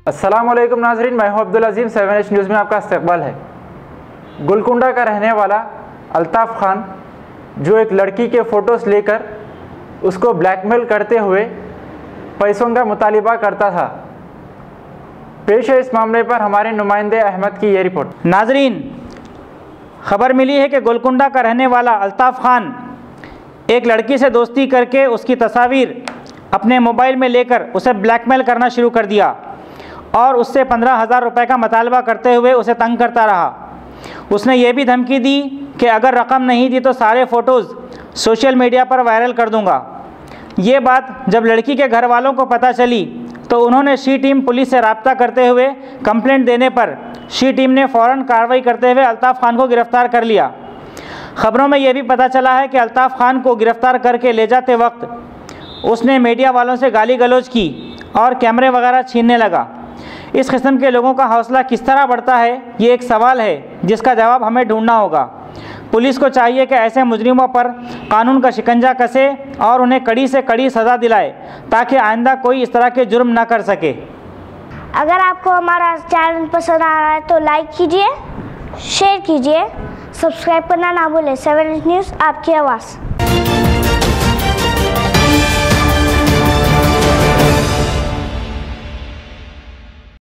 अस्सलामुअलैकुम नाज़रीन, मैं हूं अब्दुल अजीम। 7H न्यूज़ में आपका इस्तकबाल है। गोलकुंडा का रहने वाला अल्ताफ़ खान, जो एक लड़की के फ़ोटोज़ लेकर उसको ब्लैकमेल करते हुए पैसों का मुतालिबा करता था। पेश है इस मामले पर हमारे नुमाइंदे अहमद की ये रिपोर्ट। नाज़रीन, खबर मिली है कि गोलकुंडा का रहने वाला अल्ताफ़ खान एक लड़की से दोस्ती करके उसकी तस्वीर अपने मोबाइल में लेकर उसे ब्लैकमेल करना शुरू कर दिया और उससे 15,000 रुपये का मुतालबा करते हुए उसे तंग करता रहा। उसने ये भी धमकी दी कि अगर रकम नहीं दी तो सारे फ़ोटोज़ सोशल मीडिया पर वायरल कर दूंगा। ये बात जब लड़की के घर वालों को पता चली तो उन्होंने शी टीम पुलिस से रब्ता करते हुए कंप्लेंट देने पर शी टीम ने फ़ौरन कार्रवाई करते हुए अल्ताफ़ खान को गिरफ़्तार कर लिया। ख़बरों में यह भी पता चला है कि अल्ताफ़ खान को गिरफ़्तार करके ले जाते वक्त उसने मीडिया वालों से गाली गलौज की और कैमरे वगैरह छीनने लगा। इस किस्म के लोगों का हौसला किस तरह बढ़ता है, ये एक सवाल है जिसका जवाब हमें ढूंढना होगा। पुलिस को चाहिए कि ऐसे मुजरिमों पर कानून का शिकंजा कसे और उन्हें कड़ी से कड़ी सज़ा दिलाए ताकि आइंदा कोई इस तरह के जुर्म ना कर सके। अगर आपको हमारा चैनल पसंद आ रहा है तो लाइक कीजिए, शेयर कीजिए, सब्सक्राइब करना ना भूलें। 7H न्यूज़, आपकी आवाज़।